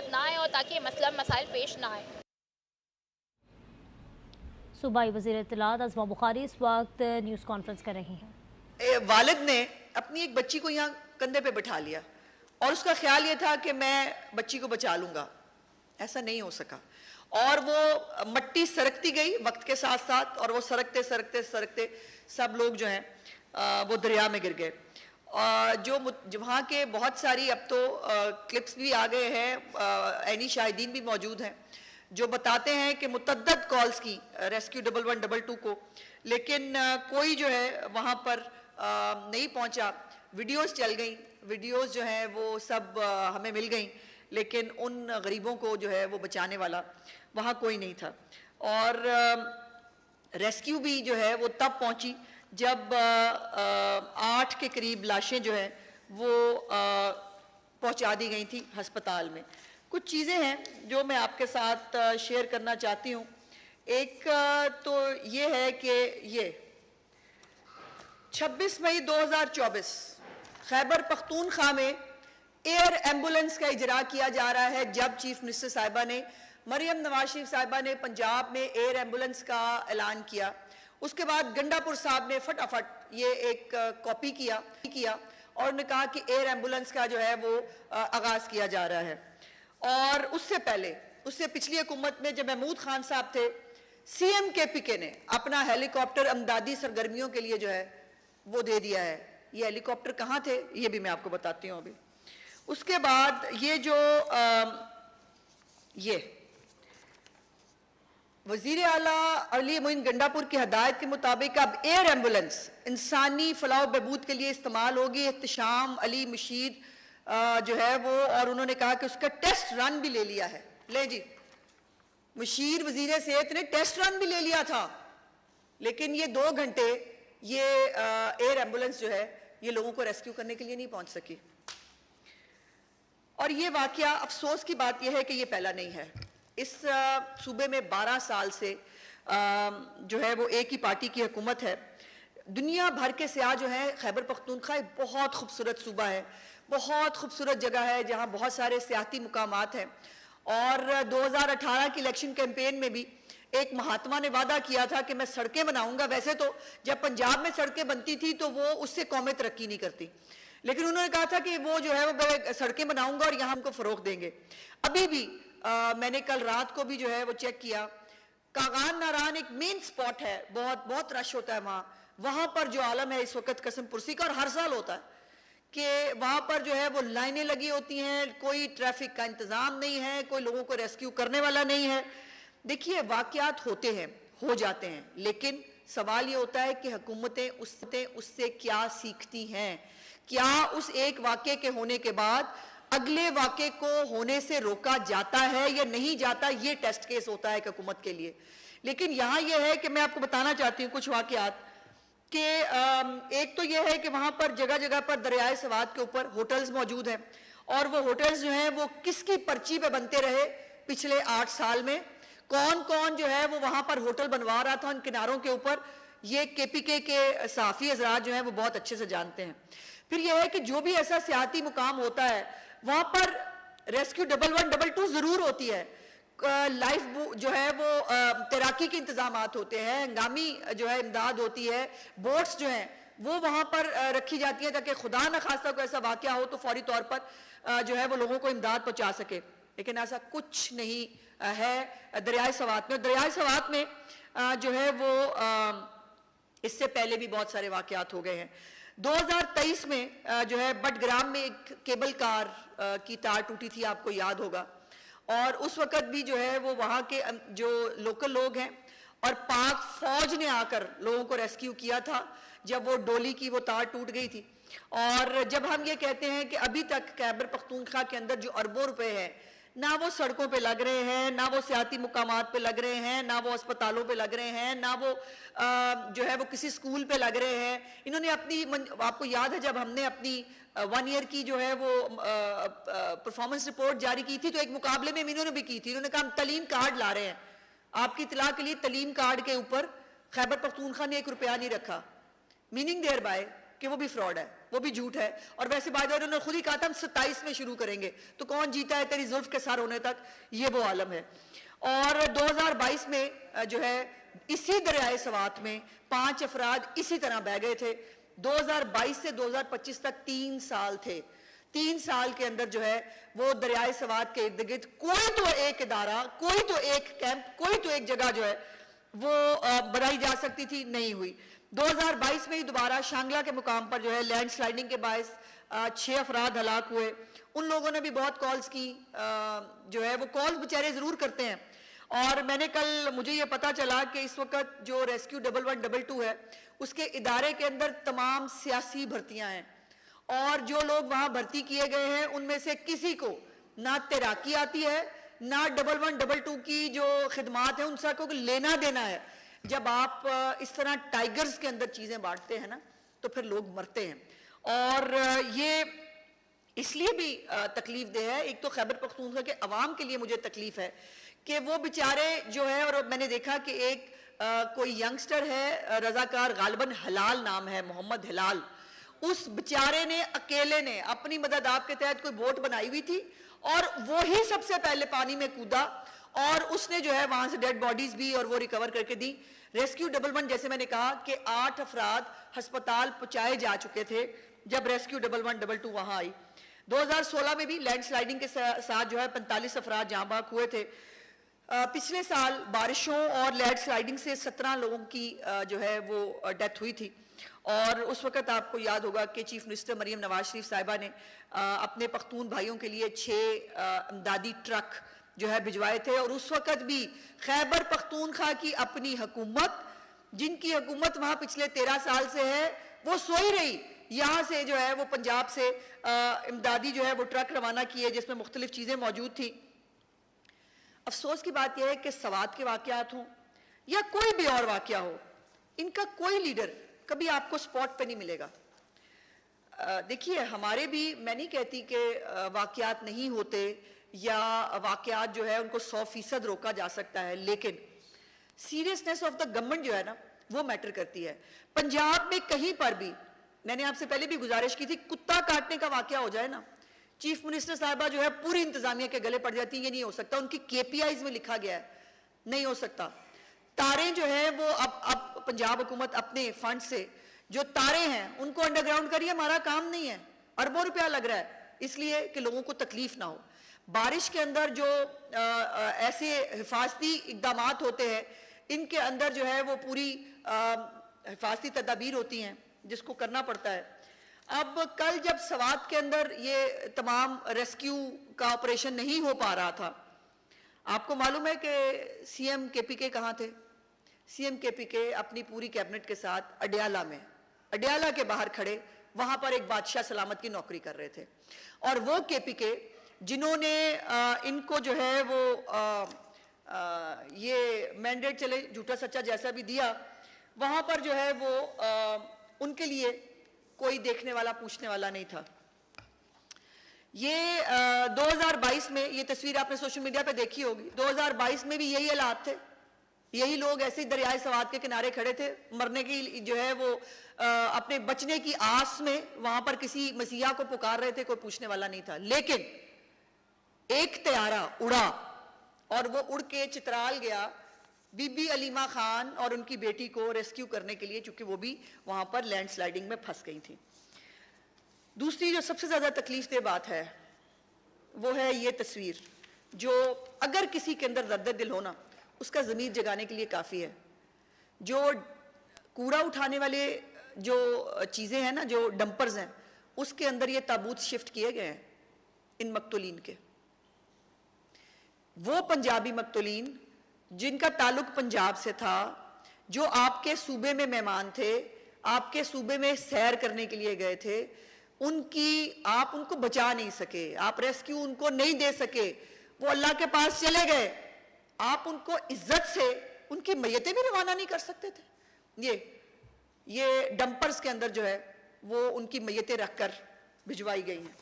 बाद ना आए और ताकि ये मसला मसाइल पेश ना आए। सूबाई वज़ीर इत्तलात अज़मा बुखारी इस वक्त न्यूज़ कॉन्फ्रेंस कर रही हैं। वालिद ने अपनी एक बच्ची को यहाँ कंधे पे बिठा लिया और उसका ख्याल ये था कि मैं बच्ची को बचा लूँगा। ऐसा नहीं हो सका और वो मट्टी सरकती गई वक्त के साथ साथ और वो सरकते सरकते सरकते सब लोग जो हैं वो दरिया में गिर गए। जो वहाँ के बहुत सारी अब तो क्लिप्स भी आ गए हैं, ऐनी शाहिदीन भी मौजूद हैं जो बताते हैं कि मुतअद्दद कॉल्स की रेस्क्यू 1112 को, लेकिन कोई जो है वहाँ पर नहीं पहुँचा। वीडियोस चल गई, वीडियोस जो हैं वो सब हमें मिल गई, लेकिन उन गरीबों को जो है वो बचाने वाला वहाँ कोई नहीं था। और रेस्क्यू भी जो है वो तब पहुँची जब 8 के करीब लाशें जो हैं वो पहुँचा दी गई थी अस्पताल में। कुछ चीज़ें हैं जो मैं आपके साथ शेयर करना चाहती हूँ। एक तो ये है कि ये 26 मई 2024 खैबर पख्तूनख्वा में एयर एम्बुलेंस का इजरा किया जा रहा है। जब चीफ मिनिस्टर साहिबा ने, मरियम नवाज शरीफ साहिबा ने पंजाब में एयर एम्बुलेंस का ऐलान किया, उसके बाद गंडापुर साहब ने फटाफट ये एक कॉपी किया और उन्होंने कहा कि एयर एम्बुलेंस का जो है वो आगाज़ किया जा रहा है। और उससे पहले, उससे पिछली हुकूमत में जब महमूद खान साहब थे, CM KPK ने अपना हेलीकॉप्टर अमदादी सरगर्मियों के लिए जो है वो दे दिया है। ये हेलीकॉप्टर कहाँ थे ये भी मैं आपको बताती हूँ अभी। उसके बाद ये जो ये वजीर आला अली मोइन गंडापुर की हदायत के मुताबिक अब एयर एम्बुलेंस इंसानी फलाह बहबूद के लिए इस्तेमाल होगी। एहतशाम अली मशीद जो है वो, और उन्होंने कहा कि उसका टेस्ट रन भी ले लिया है। ले जी, मुशीर वजीर सेहत ने टेस्ट रन भी ले लिया था, लेकिन ये 2 घंटे ये एयर एम्बुलेंस जो है ये लोगों को रेस्क्यू करने के लिए नहीं पहुंच सकी। और ये वाकया अफसोस की बात यह है कि ये पहला नहीं है। इस सूबे में 12 साल से जो है वो एक ही पार्टी की हुकूमत है। दुनिया भर के सियाह जो है, खैबर पख्तूनख्वा एक बहुत खूबसूरत सूबा है, बहुत खूबसूरत जगह है जहाँ बहुत सारे सियाती मुकामात हैं। और 2018 की इलेक्शन कैंपेन में भी एक महात्मा ने वादा किया था कि मैं सड़कें बनाऊंगा। वैसे तो जब पंजाब में सड़कें बनती थी तो वो उससे कौमें तरक्की नहीं करती, लेकिन उन्होंने कहा था कि वो जो है वो सड़कें बनाऊंगा और यहाँ हमको फ़रोग देंगे। अभी भी मैंने कल रात को भी जो है वो चेक किया, कागान नारान एक मेन स्पॉट है, बहुत बहुत रश होता है वहाँ पर जो आलम है इस वक्त कसम पुरसी का, और हर साल होता है कि वहाँ पर जो है वो लाइनें लगी होती हैं, कोई ट्रैफिक का इंतज़ाम नहीं है, कोई लोगों को रेस्क्यू करने वाला नहीं है। देखिए, वाक़यात होते हैं, हो जाते हैं, लेकिन सवाल ये होता है कि हुकूमतें उससे क्या सीखती हैं। क्या उस एक वाक़े के होने के बाद अगले वाक़े को होने से रोका जाता है या नहीं जाता, ये टेस्ट केस होता है हुकूमत के लिए। लेकिन यहाँ ये है कि मैं आपको बताना चाहती हूँ कुछ वाक़यात कि एक तो ये है कि वहाँ पर जगह जगह पर दरियाए सवात के ऊपर होटल्स मौजूद हैं, और वो होटल्स जो हैं वो किसकी पर्ची पे बनते रहे पिछले 8 साल में, कौन कौन जो है वो वहाँ पर होटल बनवा रहा था उन किनारों के ऊपर, ये KPK के सहाफ़ी हज़रात जो हैं वो बहुत अच्छे से जानते हैं। फिर यह है कि जो भी ऐसा सियाती मुकाम होता है वहाँ पर रेस्क्यू 1112 ज़रूर होती है, लाइफ जो है वो तैराकी के इंतजामात होते हैं, हंगामी जो है इमदाद होती है, बोट्स जो हैं वो वहाँ पर रखी जाती है ताकि खुदा न खास्ता कोई ऐसा वाक़या हो तो फौरी तौर पर जो है वो लोगों को इमदाद पहुँचा सके। लेकिन ऐसा कुछ नहीं है दरियाए सवात में। दरियाए सवात में जो है वो इससे पहले भी बहुत सारे वाक़यात हो गए हैं। 2023 में जो है बटग्राम में एक केबल कार की तार टूटी थी, आपको याद होगा, और उस वक़्त भी जो है वो वहाँ के जो लोकल लोग हैं और पाक फौज ने आकर लोगों को रेस्क्यू किया था जब वो डोली की वो तार टूट गई थी। और जब हम ये कहते हैं कि अभी तक खैबर पख्तूनख्वा के अंदर जो अरबों रुपए हैं, ना वो सड़कों पे लग रहे हैं, ना वो सियाती मुकामात पे लग रहे हैं, ना वो अस्पतालों पे लग रहे हैं, ना वो जो है वो किसी स्कूल पे लग रहे हैं। इन्होंने अपनी, आपको याद है जब हमने अपनी 1 ईयर की जो है वो परफॉर्मेंस रिपोर्ट जारी की थी तो एक मुकाबले में इन्होंने भी की थी। इन्होंने कहा हम तलीम कार्ड ला रहे हैं, आपकी इतला के लिए तलीम कार्ड के ऊपर खैबर पख्तूनख्वा ने 1 रुपया नहीं रखा, मीनिंग देयर बाय कि वो भी फ्रॉड है। वो भी झूठ है। और वैसे बाद उन्होंने खुद ही कहा था हम 27 में शुरू करेंगे, तो कौन जीता है तेरी जुल्फ के सर होने तक, ये वो आलम है। और 2022 में जो है इसी दरियाए सवात में 5 अफराद इसी तरह बह गए थे। 2022 से 2025 तक 3 साल थे। 3 साल के अंदर जो है वो दरियाए सवात के इर्द गिर्द कोई तो एक इदारा, कोई तो एक कैंप, कोई तो एक जगह जो है वो बनाई जा सकती थी, नहीं हुई। 2022 में ही दोबारा शांगला के मुकाम पर जो है लैंडस्लाइडिंग के बायस 6 अफराद हलाक हुए। उन लोगों ने भी बहुत कॉल्स की, जो है वो कॉल्स बेचारे जरूर करते हैं। और मैंने कल, मुझे ये पता चला कि इस वक्त जो रेस्क्यू 1122 है उसके इदारे के अंदर तमाम सियासी भर्तियां हैं, और जो लोग वहां भर्ती किए गए हैं उनमें से किसी को ना तैराकी आती है, ना 1122 की जो खिदमात है उनसे कोई लेना देना है। जब आप इस तरह टाइगर्स के अंदर चीजें बांटते हैं ना, तो फिर लोग मरते हैं। और ये इसलिए भी तकलीफ दे है, एक तो खैबर पख्तूनख्वा के अवाम के लिए मुझे तकलीफ है कि वो बेचारे जो है, और मैंने देखा कि एक कोई यंगस्टर है, रजाकार, गालिबन हलाल नाम है, मोहम्मद हिलाल, उस बेचारे ने अकेले ने अपनी मदद आपके तहत कोई बोट बनाई हुई थी और वो ही सबसे पहले पानी में कूदा और उसने जो है वहां से डेड बॉडीज भी और वो रिकवर करके दी। रेस्क्यू 11 जैसे मैंने कहा कि 8 अफराद अस्पताल पहुंचाए जा चुके थे जब रेस्क्यू 1122 वहां आई। 2016 में भी लैंडस्लाइडिंग के साथ जो है 45 अफराद जहां बाग हुए थे। पिछले साल बारिशों और लैंडस्लाइडिंग से 17 लोगों की जो है वो डेथ हुई थी। और उस वक्त आपको याद होगा कि चीफ मिनिस्टर मरियम नवाज शरीफ साहिबा ने अपने पख्तून भाइयों के लिए 6 इमदादी ट्रक जो है भिजवाए थे। और उस वक्त भी खैबर पख्तूनख्वा की अपनी हुकूमत, जिनकी हुकूमत वहां पिछले 13 साल से है, वो सोई रही। यहाँ से जो है वो पंजाब से इमदादी जो है वो ट्रक रवाना किए जिसमें मुख्तलिफ चीजें मौजूद थी। अफसोस की बात यह है कि सवात के वाकयात हों या कोई भी और वाकया हो, इनका कोई लीडर कभी आपको स्पॉट पे नहीं मिलेगा। देखिए, हमारे भी, मैं नहीं कहती कि वाकयात नहीं होते या वाकयात जो है उनको 100% रोका जा सकता है, लेकिन सीरियसनेस ऑफ द गवर्नमेंट जो है ना वो मैटर करती है। पंजाब में कहीं पर भी, मैंने आपसे पहले भी गुजारिश की थी, कुत्ता काटने का वाकया हो जाए ना, चीफ मिनिस्टर साहिबा जो है पूरी इंतजामिया के गले पड़ जाती है, ये नहीं हो सकता। उनकी KPIs में लिखा गया है, नहीं हो सकता। तारे जो है वो अब पंजाब हुकूमत अपने फंड से जो तारे हैं उनको अंडरग्राउंड करिए, हमारा काम नहीं है। अरबों रुपया लग रहा है इसलिए कि लोगों को तकलीफ ना हो। बारिश के अंदर जो ऐसे हिफाजती इकदामात होते हैं, इनके अंदर जो है वो पूरी हिफाजती तदाबीर होती हैं जिसको करना पड़ता है। अब कल जब सवात के अंदर ये तमाम रेस्क्यू का ऑपरेशन नहीं हो पा रहा था, आपको मालूम है कि CM KPK कहाँ थे? CM KPK अपनी पूरी कैबिनेट के साथ अडयाला में, अडयाला के बाहर खड़े, वहां पर एक बादशाह सलामत की नौकरी कर रहे थे। और वो KPK जिन्होंने इनको जो है वो ये मैंडेट चले झूठा सच्चा जैसा भी दिया, वहां पर जो है वो उनके लिए कोई देखने वाला पूछने वाला नहीं था। ये 2022 में, ये तस्वीर आपने सोशल मीडिया पे देखी होगी, 2022 में भी यही हालात थे, यही लोग ऐसे ही दरियाए सवात के किनारे खड़े थे, मरने की जो है वो अपने बचने की आस में वहां पर किसी मसीहा को पुकार रहे थे, कोई पूछने वाला नहीं था। लेकिन एक तैयारा उड़ा और वो उड़ के चित्राल गया बीबी अलीमा खान और उनकी बेटी को रेस्क्यू करने के लिए, चूंकि वो भी वहां पर लैंडस्लाइडिंग में फंस गई थी। दूसरी जो सबसे ज्यादा तकलीफ दे बात है वो है ये तस्वीर, जो अगर किसी के अंदर दर्द दिल होना उसका ज़मीर जगाने के लिए काफ़ी है। जो कूड़ा उठाने वाले जो चीज़ें हैं ना, जो डंपर्स हैं, उसके अंदर ये ताबूत शिफ्ट किए गए हैं इन मकतूलीन के। वो पंजाबी मकतूलीन जिनका ताल्लुक पंजाब से था, जो आपके सूबे में मेहमान थे, आपके सूबे में सैर करने के लिए गए थे, आप उनको बचा नहीं सके, आप रेस्क्यू उनको नहीं दे सके, वो अल्लाह के पास चले गए। आप उनको इज्जत से उनकी मैयतें भी रवाना नहीं कर सकते थे। ये डंपर्स के अंदर जो है वो उनकी मैयतें रखकर भिजवाई गई हैं।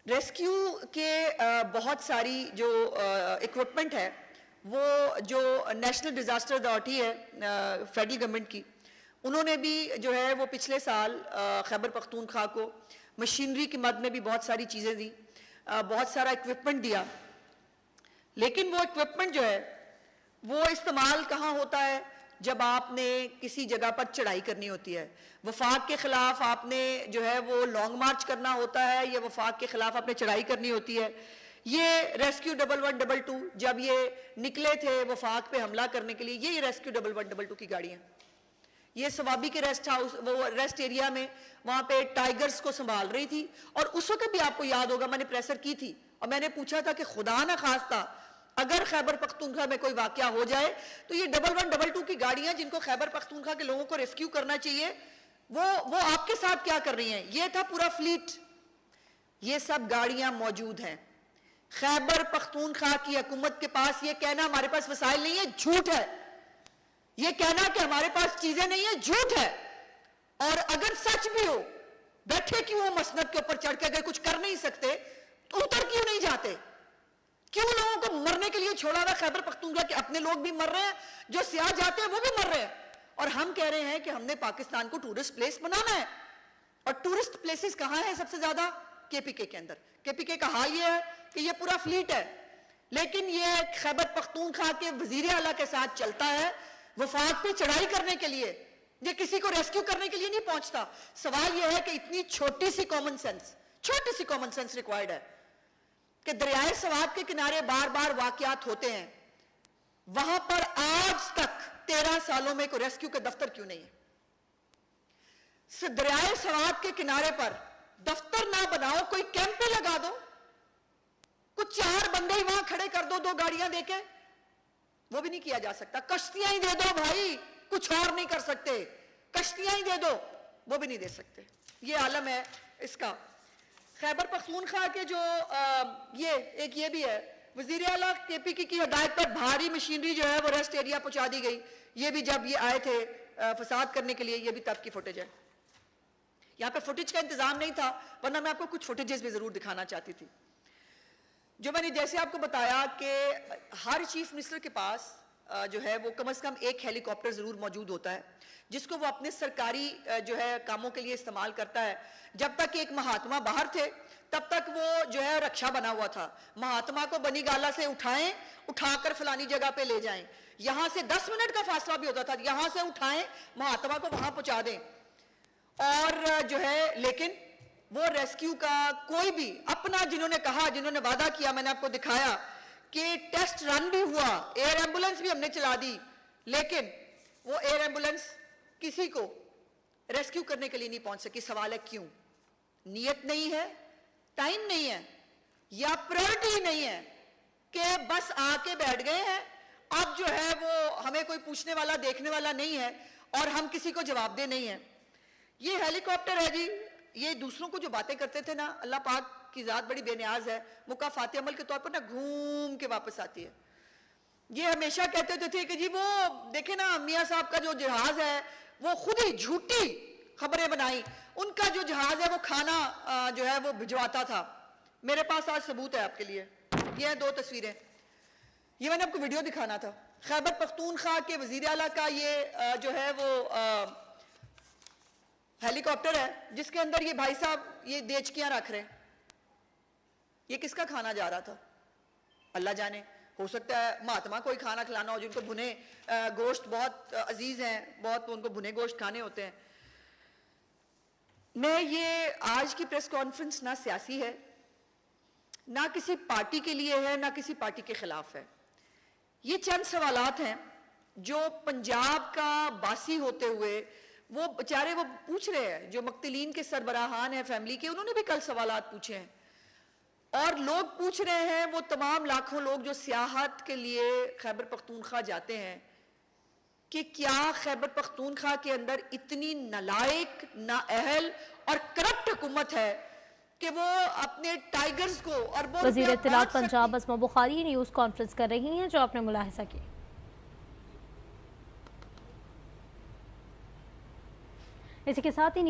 रेस्क्यू के बहुत सारी जो इक्विपमेंट है, वो जो नेशनल डिजास्टर अथॉरिटी है फेडरल गवर्नमेंट की, उन्होंने भी जो है वो पिछले साल खैबर पख्तूनख्वा को मशीनरी की मद में भी बहुत सारी चीज़ें दी, बहुत सारा इक्विपमेंट दिया, लेकिन वो इक्विपमेंट जो है वो इस्तेमाल कहाँ होता है? जब आपने किसी जगह पर चढ़ाई करनी होती है, वफाक के खिलाफ आपने जो है वो लॉन्ग मार्च करना होता है, या वफाक के खिलाफ आपने चढ़ाई करनी होती है। ये रेस्क्यू 1112 जब ये निकले थे वफाक पे हमला करने के लिए, ये रेस्क्यू 1112 की गाड़ियां, ये सवाबी के रेस्ट हाउस, वो रेस्ट एरिया में वहां पे टाइगर्स को संभाल रही थी। और उस वक्त भी आपको याद होगा मैंने प्रेशर की थी और मैंने पूछा था कि खुदा ना खास्ता अगर खैबर पख्तूनख्वा में कोई वाकया हो जाए तो ये 1112 की गाड़ियां जिनको खैबर पख्तूनख्वा के लोगों को रेस्क्यू करना चाहिए, वो आपके साथ क्या कर रही हैं? ये था पूरा फ्लीट, ये सब गाड़ियां मौजूद हैं। खैबर पख्तूनख्वा की हुकूमत के पास ये कहना हमारे पास वसाइल नहीं है, झूठ है। ये कहना कि हमारे पास चीजें नहीं है, झूठ है। और अगर सच भी हो, बैठे क्यों हो मसनद के ऊपर चढ़ के? अगर कुछ कर नहीं सकते तो उतर क्यों नहीं जाते? क्यों लोगों को मरने के लिए छोड़ा हुआ? खैबर पख्तूनख्वा के अपने लोग भी मर रहे हैं, जो सियाह जाते हैं वो भी मर रहे हैं, और हम कह रहे हैं कि हमने पाकिस्तान को टूरिस्ट प्लेस बनाना है। और टूरिस्ट प्लेसेस कहां है सबसे ज्यादा? केपीके के अंदर। केपीके का हाल ये है कि ये पूरा फ्लीट है, लेकिन ये खैबर पख्तूनख्वा के वजीर आला के साथ चलता है वफाक पे चढ़ाई करने के लिए, ये किसी को रेस्क्यू करने के लिए नहीं पहुंचता। सवाल यह है कि इतनी छोटी सी कॉमन सेंस रिक्वायर्ड है कि दरियाए सवात के किनारे बार बार वाकयात होते हैं, वहां पर आज तक 13 सालों में कोई रेस्क्यू का दफ्तर क्यों नहीं है? दरियाए सवात के किनारे पर दफ्तर ना बनाओ, कोई कैंप पे लगा दो, कुछ 4 बंदे ही वहां खड़े कर दो, 2 गाड़ियां देके, वो भी नहीं किया जा सकता। कश्तियां ही दे दो भाई, कुछ और नहीं कर सकते, कश्तियां ही दे दो, वो भी नहीं दे सकते। ये आलम है इसका। खैबर पख्तूनख्वा के जो ये भी है, वजीर आला केपीके की हिदायत पर भारी मशीनरी जो है वो रेस्ट एरिया पहुंचा दी गई। ये भी जब ये आए थे फसाद करने के लिए, ये भी तब की फुटेज है। यहाँ पे फुटेज का इंतजाम नहीं था, वरना मैं आपको कुछ फुटेजेस भी जरूर दिखाना चाहती थी। जो मैंने जैसे आपको बताया कि हर चीफ मिनिस्टर के पास जो है वो कम से कम एक हेलीकॉप्टर जरूर मौजूद होता है, जिसको वो अपने सरकारी जो है कामों के लिए इस्तेमाल करता है। जब तक एक महात्मा बाहर थे तब तक वो जो है रक्षा बना हुआ था। महात्मा को बनी गाला से उठाएं, उठाकर फलानी जगह पे ले जाएं, यहां से 10 मिनट का फासला भी होता था, यहां से उठाएं महात्मा को वहां पहुंचा दें। और जो है लेकिन वो रेस्क्यू का कोई भी अपना, जिन्होंने कहा, जिन्होंने वादा किया, मैंने आपको दिखाया कि टेस्ट रन भी हुआ, एयर एम्बुलेंस भी हमने चला दी, लेकिन वो एयर एम्बुलेंस किसी को रेस्क्यू करने के लिए नहीं पहुंच सकी। सवाल है क्यों? नीयत नहीं है, टाइम नहीं है, या प्रायोरिटी नहीं है कि बस आके बैठ गए हैं, अब जो है वो हमें कोई पूछने वाला देखने वाला नहीं है और हम किसी को जवाबदेह नहीं है। ये हेलीकॉप्टर है जी, ये दूसरों को जो बातें करते थे ना, अल्लाह पाक की जात बड़ी बेनियाज है, मुकाफाती अमल के तौर पर ना घूम के वापस आती है। ये हमेशा कहते थे कि जी वो देखे ना मियाँ साहब का जो जहाज है वो खुद ही झूठी खबरें बनाई, उनका जो जहाज है वो खाना जो है वो भिजवाता था। मेरे पास आज सबूत है आपके लिए, ये है 2 तस्वीरें, ये मैंने आपको वीडियो दिखाना था। खैबर पख्तूनख्वा के वजीर आला का ये जो है वो हेलीकॉप्टर है, जिसके अंदर ये भाई साहब ये देचकियां रख रहे हैं। ये किसका खाना जा रहा था अल्लाह जाने। हो सकता है महात्मा कोई खाना खिलाना हो, जिनको भुने गोश्त बहुत अजीज हैं, बहुत उनको भुने गोश्त खाने होते हैं। मैं ये आज की प्रेस कॉन्फ्रेंस ना सियासी है, ना किसी पार्टी के लिए है, ना किसी पार्टी के खिलाफ है। ये चंद सवालात हैं जो पंजाब का बासी होते हुए वो बेचारे वो पूछ रहे हैं, जो मक्तलीन के सरबराहान हैं फैमिली के, उन्होंने भी कल सवालात पूछे हैं। और लोग पूछ रहे हैं, वो तमाम लाखों लोग जो सियाहत के लिए खैबर पख्तूनख्वा जाते हैं, कि क्या खैबर पख्तूनख्वा के अंदर इतनी नालायक, नाअहल और करप्ट हुकूमत है कि वो अपने टाइगर्स को और वज़ीर इत्तलात पंजाब अस्मा बुखारी न्यूज़ कॉन्फ्रेंस कर रही हैं, जो आपने मुलाहिजा की। इसी के साथ ही